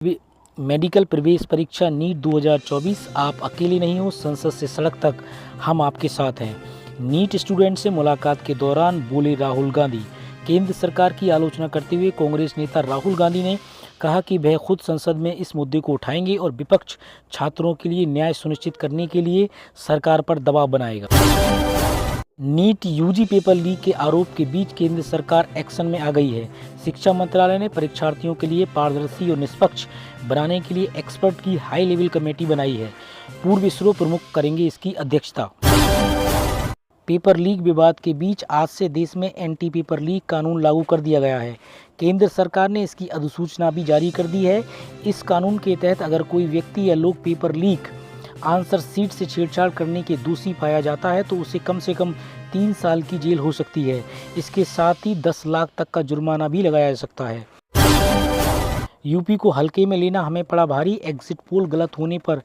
Medical प्रवेश परीक्षा NEET 2024 आप अकेले नहीं हो, संसद से सड़क तक हम आपके साथ हैं। नीट स्टूडेंट से मुलाकात के दौरान बोले राहुल गांधी। केंद्र सरकार की आलोचना करते हुए कांग्रेस नेता राहुल गांधी ने कहा कि वह खुद संसद में इस मुद्दे को उठाएंगे और विपक्ष छात्रों के लिए न्याय सुनिश्चित करने के लिए सरकार पर दबाव बनाएगा। नीट यूजी पेपर लीक के आरोप के बीच केंद्र सरकार एक्शन में आ गई है। शिक्षा मंत्रालय ने परीक्षार्थियों के लिए पारदर्शी और निष्पक्ष बनाने के लिए एक्सपर्ट की हाई लेवल कमेटी बनाई है। पूर्व इसरो प्रमुख करेंगे इसकी अध्यक्षता। पेपर लीक विवाद के बीच आज से देश में एंटी पेपर लीक कानून लागू कर दिया गया है। केंद्र सरकार ने इसकी अधिसूचना भी जारी कर दी है। इस कानून के तहत अगर कोई व्यक्ति या लोग पेपर लीक आंसर सीट से छेड़छाड़ करने के दोषी पाया जाता है तो उसे कम से कम 3 साल की जेल हो सकती है। इसके साथ ही 10 लाख तक का जुर्माना भी लगाया जा सकता है। यूपी को हल्के में लेना हमें पड़ा भारी, एग्जिट पोल गलत होने पर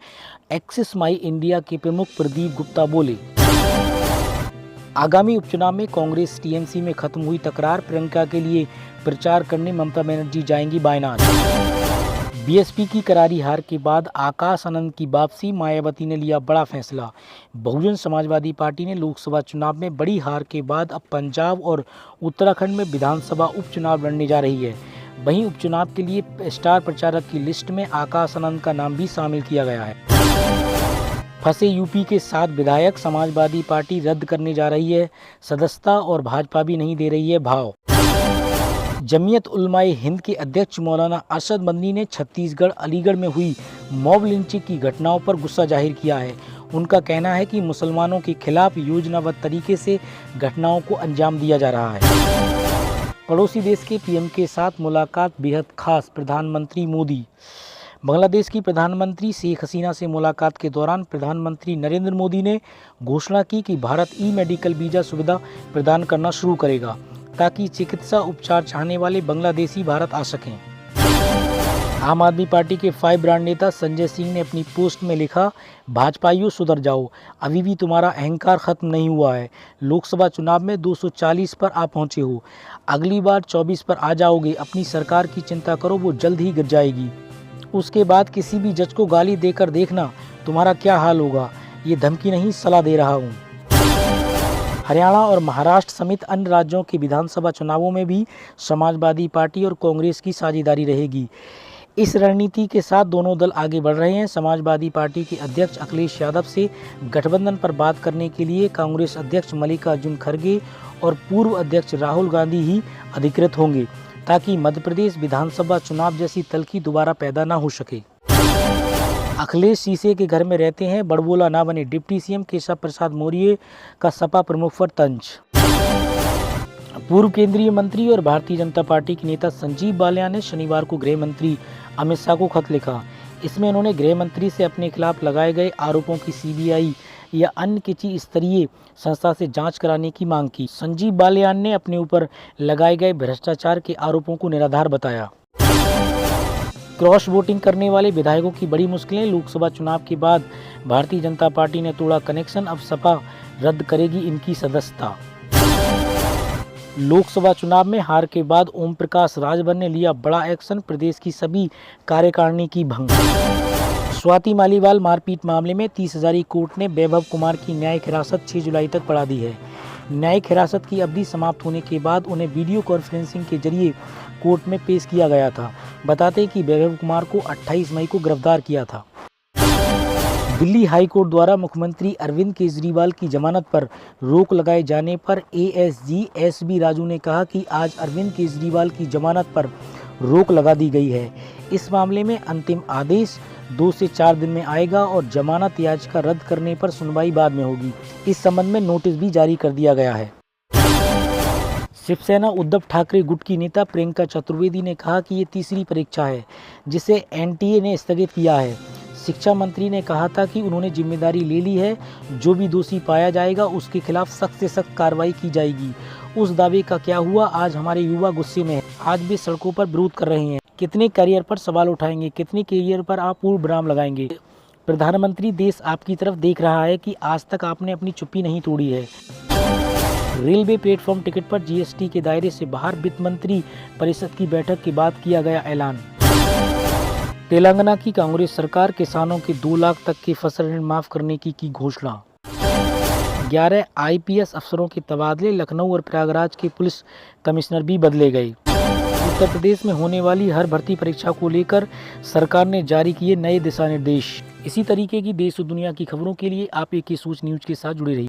एक्सिस माई इंडिया के प्रमुख प्रदीप गुप्ता बोले। आगामी उपचुनाव में कांग्रेस टीएमसी में खत्म हुई तकरार, प्रियंका के लिए प्रचार करने ममता बनर्जी जाएंगी वायनाड। बीएसपी की करारी हार के बाद आकाश आनंद की वापसी, मायावती ने लिया बड़ा फैसला। बहुजन समाजवादी पार्टी ने लोकसभा चुनाव में बड़ी हार के बाद अब पंजाब और उत्तराखंड में विधानसभा उपचुनाव लड़ने जा रही है। वहीं उपचुनाव के लिए स्टार प्रचारक की लिस्ट में आकाश आनंद का नाम भी शामिल किया गया है। फंसे यूपी के 7 विधायक, समाजवादी पार्टी रद्द करने जा रही है सदस्यता और भाजपा भी नहीं दे रही है भाव। जमीयत उलमाए हिंद के अध्यक्ष मौलाना अरशद मदनी ने छत्तीसगढ़ अलीगढ़ में हुई मॉब लिंचिंग की घटनाओं पर गुस्सा जाहिर किया है। उनका कहना है कि मुसलमानों के खिलाफ योजनाबद्ध तरीके से घटनाओं को अंजाम दिया जा रहा है। पड़ोसी देश के पीएम के साथ मुलाकात बेहद खास, प्रधानमंत्री मोदी। बांग्लादेश की प्रधानमंत्री शेख हसीना से मुलाकात के दौरान प्रधानमंत्री नरेंद्र मोदी ने घोषणा की कि भारत ई-मेडिकल वीज़ा सुविधा प्रदान करना शुरू करेगा ताकि चिकित्सा उपचार चाहने वाले बांग्लादेशी भारत आ सकें। आम आदमी पार्टी के 5 ब्रांड नेता संजय सिंह ने अपनी पोस्ट में लिखा, भाजपाइयों सुधर जाओ, अभी भी तुम्हारा अहंकार खत्म नहीं हुआ है। लोकसभा चुनाव में 240 पर आ पहुंचे हो, अगली बार 24 पर आ जाओगे। अपनी सरकार की चिंता करो, वो जल्द ही गिर जाएगी। उसके बाद किसी भी जज को गाली देकर देखना तुम्हारा क्या हाल होगा। ये धमकी नहीं, सलाह दे रहा हूँ। हरियाणा और महाराष्ट्र समेत अन्य राज्यों के विधानसभा चुनावों में भी समाजवादी पार्टी और कांग्रेस की साझेदारी रहेगी। इस रणनीति के साथ दोनों दल आगे बढ़ रहे हैं। समाजवादी पार्टी के अध्यक्ष अखिलेश यादव से गठबंधन पर बात करने के लिए कांग्रेस अध्यक्ष मल्लिकार्जुन खड़गे और पूर्व अध्यक्ष राहुल गांधी ही अधिकृत होंगे ताकि मध्य प्रदेश विधानसभा चुनाव जैसी तल्खी दोबारा पैदा न हो सके। अखिलेश शीशे के घर में रहते हैं, बड़बोला ना बने, डिप्टी सीएम केशव प्रसाद मौर्य का सपा प्रमुख पर तंज। पूर्व केंद्रीय मंत्री और भारतीय जनता पार्टी के नेता संजीव बालियान ने शनिवार को गृह मंत्री अमित शाह को खत लिखा। इसमें उन्होंने गृह मंत्री से अपने खिलाफ लगाए गए आरोपों की सीबीआई या अन्य किसी स्तरीय संस्था से जांच कराने की मांग की। संजीव बालियान ने अपने ऊपर लगाए गए भ्रष्टाचार के आरोपों को निराधार बताया। क्रॉस वोटिंग करने वाले विधायकों की बड़ी मुश्किलें, लोकसभा चुनाव के बाद भारतीय जनता पार्टी ने तोड़ा कनेक्शन, अब सपा रद्द करेगी इनकी सदस्यता। लोकसभा चुनाव में हार के बाद ओम प्रकाश राजभर ने लिया बड़ा एक्शन, प्रदेश की सभी कार्यकारिणी की भंग। स्वाति मालीवाल मारपीट मामले में 30 हजारी कोर्ट ने वैभव कुमार की न्यायिक हिरासत 6 जुलाई तक बढ़ा दी है। न्यायिक हिरासत की अवधि समाप्त होने के बाद उन्हें वीडियो कॉन्फ्रेंसिंग के जरिए कोर्ट में पेश किया गया था। बताते कि वैभव कुमार को 28 मई को गिरफ्तार किया था। दिल्ली हाई कोर्ट द्वारा मुख्यमंत्री अरविंद केजरीवाल की जमानत पर रोक लगाए जाने पर एएसजी एसबी राजू ने कहा कि आज अरविंद केजरीवाल की जमानत पर रोक लगा दी गई है। इस मामले में अंतिम आदेश 2 से 4 दिन में आएगा और जमानत याचिका रद्द करने पर सुनवाई बाद में होगी। इस संबंध में नोटिस भी जारी कर दिया गया है। शिवसेना उद्धव ठाकरे गुट की नेता प्रियंका चतुर्वेदी ने कहा कि ये तीसरी परीक्षा है जिसे एनटीए ने स्थगित किया है। शिक्षा मंत्री ने कहा था कि उन्होंने जिम्मेदारी ले ली है, जो भी दोषी पाया जाएगा उसके खिलाफ सख्त से सख्त कार्रवाई की जाएगी। उस दावे का क्या हुआ? आज हमारे युवा गुस्से में है, आज भी सड़कों पर विरोध कर रहे हैं। कितने करियर पर सवाल उठाएंगे, कितने करियर पर आप पूर्ण विराम लगाएंगे? प्रधानमंत्री, देश आपकी तरफ देख रहा है कि आज तक आपने अपनी चुप्पी नहीं तोड़ी है। रेलवे प्लेटफॉर्म टिकट पर जीएसटी के दायरे से बाहर, वित्त मंत्री परिषद की बैठक के बाद किया गया ऐलान। तेलंगाना की कांग्रेस सरकार किसानों के 2 लाख तक के फसल ऋण माफ करने की घोषणा। 11 आईपीएस अफसरों के तबादले, लखनऊ और प्रयागराज के पुलिस कमिश्नर भी बदले गए। उत्तर प्रदेश में होने वाली हर भर्ती परीक्षा को लेकर सरकार ने जारी किए नए दिशा निर्देश। इसी तरीके की देश और दुनिया की खबरों के लिए आप एक ही सोच न्यूज के साथ जुड़े रहिए।